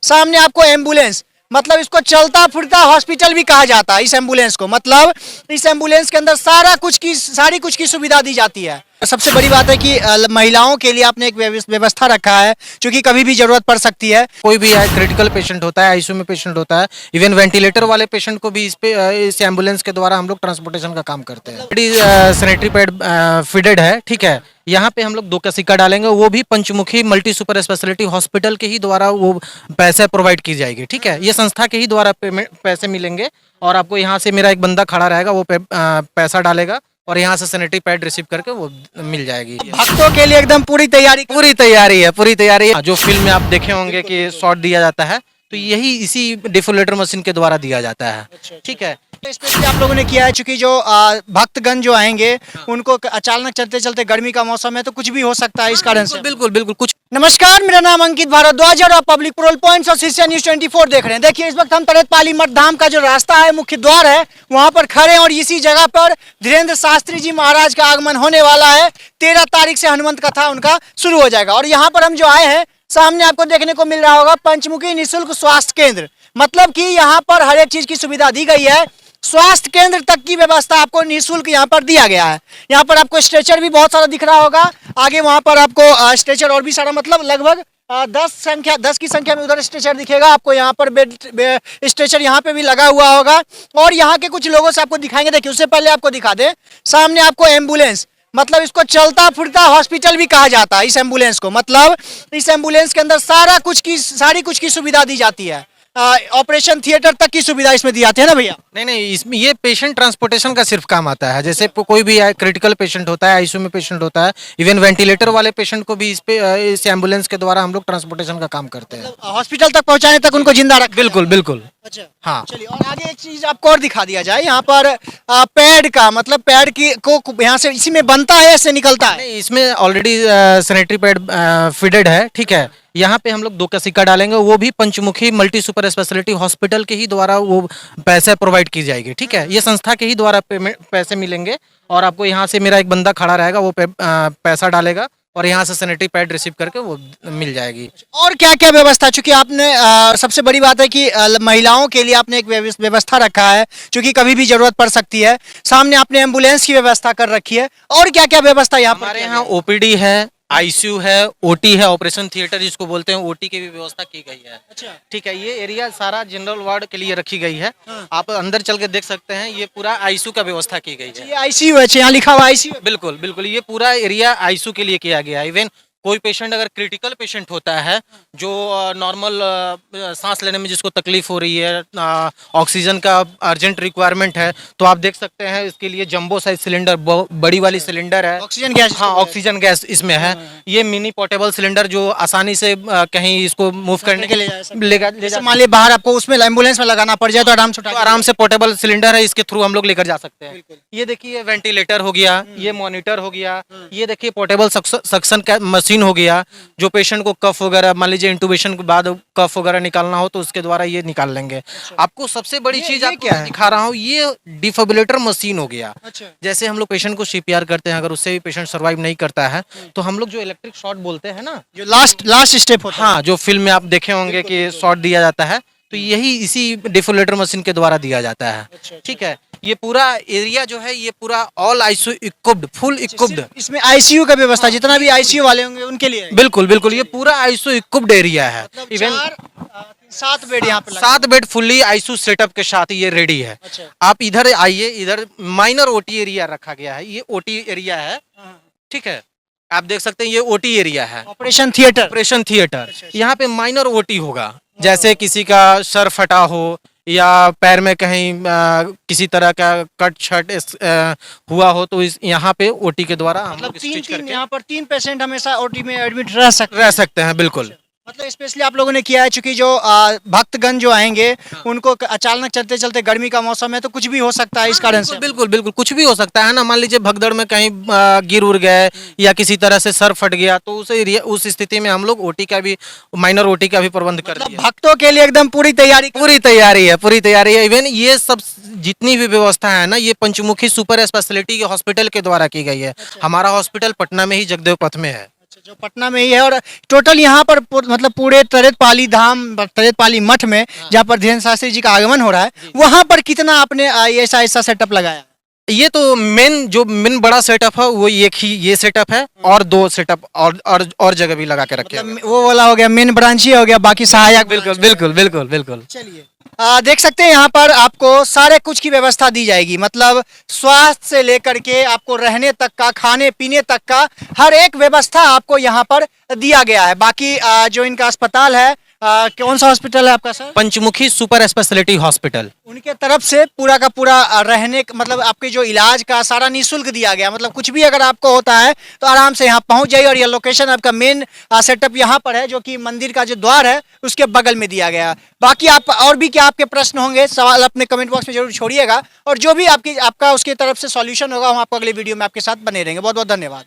सामने आपको एम्बुलेंस, मतलब इसको चलता फिरता हॉस्पिटल भी कहा जाता है इस एम्बुलेंस को। मतलब इस एम्बुलेंस के अंदर सारी कुछ की सुविधा दी जाती है। सबसे बड़ी बात है कि महिलाओं के लिए आपने एक व्यवस्था रखा है, क्योंकि कभी भी जरूरत पड़ सकती है। कोई भी क्रिटिकल पेशेंट होता है, आईसीयू में पेशेंट होता है, इवन वेंटिलेटर वाले पेशेंट को भी इस एम्बुलेंस के द्वारा हम लोग ट्रांसपोर्टेशन का काम करते हैं। सैनिटरी पैड फिटेड है, ठीक है। यहाँ पे हम लोग 2 कसिका डालेंगे, वो भी पंचमुखी मल्टी सुपर स्पेशलिटी हॉस्पिटल के ही द्वारा वो पैसे प्रोवाइड की जाएगी, ठीक है। ये संस्था के ही द्वारा पैसे मिलेंगे और आपको यहाँ से मेरा एक बंदा खड़ा रहेगा, वो पैसा डालेगा और यहाँ से सैनिटरी पैड रिसीव करके वो मिल जाएगी। भक्तों के लिए एकदम पूरी तैयारी पूरी तैयारी है। जो फिल्म में आप देखे होंगे कि शॉट दिया जाता है, तो यही इसी डिफिब्रिलेटर मशीन के द्वारा दिया जाता है, ठीक है। स्पेशली आप लोगों ने किया है, चूंकि जो भक्तगण जो आएंगे उनको अचानक चलते चलते गर्मी का मौसम है तो कुछ भी हो सकता है, इस कारण से। बिल्कुल कुछ। नमस्कार, मेरा नाम अंकित भारद्वाज और आप पब्लिक पेट्रोल पॉइंट्स और शीशा न्यूज 24 देख रहे हैं। देखिए, इस वक्त हम तड़ेतपाली मठ धाम का जो रास्ता है, मुख्य द्वार है, वहां पर खड़े हैं और इसी जगह पर धीरेन्द्र शास्त्री जी महाराज का आगमन होने वाला है। 13 तारीख से हनुमंत कथा उनका शुरू हो जाएगा और यहाँ पर हम जो आए हैं, सामने आपको देखने को मिल रहा होगा पंचमुखी निःशुल्क स्वास्थ्य केंद्र। मतलब कि यहाँ पर हर एक चीज की सुविधा दी गई है, स्वास्थ्य केंद्र तक की व्यवस्था आपको निःशुल्क यहाँ पर दिया गया है। यहाँ पर आपको स्ट्रेचर भी बहुत सारा दिख रहा होगा, आगे वहां पर आपको स्ट्रेचर और भी सारा, मतलब लगभग 10 की संख्या में उधर स्ट्रेचर दिखेगा आपको। यहाँ पर बेड स्ट्रेचर यहाँ पे भी लगा हुआ होगा और यहाँ के कुछ लोगों से आपको दिखाएंगे। देखिए, उससे पहले आपको दिखा दें, सामने आपको एम्बुलेंस, मतलब इसको चलता फिरता हॉस्पिटल भी कहा जाता है इस एम्बुलेंस को। मतलब इस एम्बुलेंस के अंदर सारी कुछ की सुविधा दी जाती है, ऑपरेशन थिएटर तक की सुविधा इसमें दी जाती है ना भैया। नहीं, इसमें ये पेशेंट ट्रांसपोर्टेशन का सिर्फ काम आता है। जैसे कोई भी क्रिटिकल पेशेंट होता है, आईसीयू में पेशेंट होता है, इवन वेंटिलेटर वाले पेशेंट को भी इस एम्बुलेंस के द्वारा हम लोग ट्रांसपोर्टेशन का काम करते हैं, हॉस्पिटल तक पहुंचाने तक उनको जिंदा रख। बिल्कुल। अच्छा, हाँ, चलिए, और आगे एक चीज आपको और दिखा दिया जाए। यहाँ पर पैड का, मतलब पैड की को यहाँ से इसी में बनता है, ऐसे निकलता है। नहीं, इसमें ऑलरेडी सैनिटरी पैड फिटेड है, ठीक है। यहाँ पे हम लोग 2 कसिका डालेंगे, वो भी पंचमुखी मल्टी सुपर स्पेशलिटी हॉस्पिटल के ही द्वारा वो पैसे प्रोवाइड की जाएगी, ठीक है। ये संस्था के ही द्वारा पैसे मिलेंगे और आपको यहाँ से मेरा एक बंदा खड़ा रहेगा, वो पैसा डालेगा और यहाँ से सैनिटरी पैड रिसीव करके वो मिल जाएगी। और क्या क्या व्यवस्था, चूंकि आपने सबसे बड़ी बात है कि महिलाओं के लिए आपने एक व्यवस्था रखा है, क्योंकि कभी भी जरूरत पड़ सकती है। सामने आपने एम्बुलेंस की व्यवस्था कर रखी है, और क्या क्या व्यवस्था यहाँ हमारे यहाँ ओपीडी है, आईसीयू है, ओटी है, ऑपरेशन थिएटर जिसको बोलते हैं, ओटी की भी व्यवस्था की गई है। अच्छा, ठीक है। ये एरिया सारा जनरल वार्ड के लिए रखी गई है। आप अंदर चल के देख सकते हैं, ये पूरा आईसीयू का व्यवस्था की गई है। ये आईसीयू है, यहाँ लिखा हुआ आईसीयू। बिल्कुल, ये पूरा एरिया आईसीयू के लिए किया गया है। इवन कोई पेशेंट अगर क्रिटिकल पेशेंट होता है, जो नॉर्मल सांस लेने में जिसको तकलीफ हो रही है, ऑक्सीजन का अर्जेंट रिक्वायरमेंट है, तो आप देख सकते हैं इसके लिए जंबो साइज सिलेंडर, बड़ी वाली सिलेंडर है, ऑक्सीजन गैस। हाँ, ऑक्सीजन गैस इसमें है। ये मिनी पोर्टेबल सिलेंडर जो आसानी से कहीं इसको मूव करने के लिए जैसे मान लीजिए बाहर आपको उसमें एम्बुलेंस में लगाना पड़ जाए तो आराम से पोर्टेबल सिलेंडर है, इसके थ्रू हम लोग लेकर जा सकते हैं। ये देखिए वेंटिलेटर हो गया, ये मॉनिटर हो गया, ये देखिए पोर्टेबल सक्शन मशीन हो गया, जो पेशेंट को कफ वगैरह, मान लीजिए इंटूबेशन के बाद कफ वगैरह निकालना हो तो उसके द्वारा ये निकाल लेंगे। आपको सबसे बड़ी चीज आपको दिखा रहा हूँ, ये डिफिब्रिलेटर मशीन हो गया। जैसे हम लोग पेशेंट को सीपीआर करते हैं, अगर उससे भी पेशेंट सर्वाइव नहीं करता है, तो हम लोग जो इलेक्ट्रिक शॉट बोलते हैं ना, जो लास्ट स्टेप होता है, हाँ, जो फिल्म में आप देखे होंगे कि शॉट दिया जाता है, तो यही इसी डिफिब्रिलेटर मशीन के द्वारा दिया जाता है, ठीक है। ये पूरा एरिया जो है, ये पूरा all ICU equipped, full equipped. इसमें आईसीयू का व्यवस्था, जितना भी आईसीयू वाले होंगे उनके लिए। बिल्कुल, ये पूरा आईसीयू इक्विप्ड एरिया है। इवन 7 बेड यहाँ पे 7 बेड फुल्ली आईसीयू सेटअप के साथ ये रेडी है। आप इधर आइए, इधर माइनर ओटी एरिया रखा गया है, ये ओटी एरिया है, ठीक है। आप देख सकते हैं, ये ओटी एरिया है, ऑपरेशन थिएटर। यहाँ पे माइनर ओटी होगा, जैसे किसी का सर फटा हो या पैर में कहीं किसी तरह का कट छट हुआ हो, तो इस यहाँ पे ओटी के द्वारा हम लोग स्टिच करके यहाँ पर 3 पेशेंट हमेशा ओटी में एडमिट रह सकते हैं। बिल्कुल, मतलब स्पेशली आप लोगों ने किया है, चूंकि जो भक्तगण जो आएंगे उनको अचानक चलते चलते गर्मी का मौसम है तो कुछ भी हो सकता है, इस कारण से। बिल्कुल कुछ भी हो सकता है ना। मान लीजिए भगदड़ में कहीं गिर उड़ गए या किसी तरह से सर फट गया, तो उस स्थिति में हम लोग ओटी का भी, माइनर ओटी का भी प्रबंध कर दिया। भक्तों के लिए एकदम पूरी तैयारी है। इवन ये सब जितनी भी व्यवस्था है ना, ये पंचमुखी सुपर स्पेशलिटी के हॉस्पिटल के द्वारा की गई है। हमारा हॉस्पिटल पटना में ही जगदेव पथ में है। जो पटना में ही है। और टोटल यहाँ पर मतलब पूरे तरेतपाली धाम, तरेतपाली मठ में जहाँ पर धीरेन्द्र शास्त्री जी का आगमन हो रहा है, वहाँ पर कितना आपने ऐसा ऐसा सेटअप लगाया? ये तो मेन बड़ा सेटअप है वो एक ही ये सेटअप है, और 2 सेटअप और जगह भी लगा के रखे हैं। मतलब वो वाला हो गया मेन ब्रांच ही हो गया, बाकी सहायक। बिल्कुल बिल्कुल बिल्कुल बिल्कुल। चलिए देख सकते हैं यहाँ पर आपको सारे कुछ की व्यवस्था दी जाएगी, मतलब स्वास्थ्य से लेकर के आपको रहने तक का, खाने पीने तक का हर एक व्यवस्था आपको यहाँ पर दिया गया है। बाकी जो इनका अस्पताल है, कौन सा हॉस्पिटल है आपका सर? पंचमुखी सुपर स्पेशलिटी हॉस्पिटल। उनके तरफ से पूरा का पूरा रहने मतलब आपके जो इलाज का सारा निःशुल्क दिया गया, मतलब कुछ भी अगर आपको होता है तो आराम से यहाँ पहुंच जाइए। और यह लोकेशन आपका मेन सेटअप यहाँ पर है, जो कि मंदिर का जो द्वार है उसके बगल में दिया गया। बाकी आप और भी क्या आपके प्रश्न होंगे, सवाल अपने कमेंट बॉक्स में जरूर छोड़िएगा, और जो भी आपका उसकी तरफ से सॉल्यूशन होगा हम आपको अगले वीडियो में आपके साथ बने रहेंगे। बहुत बहुत धन्यवाद।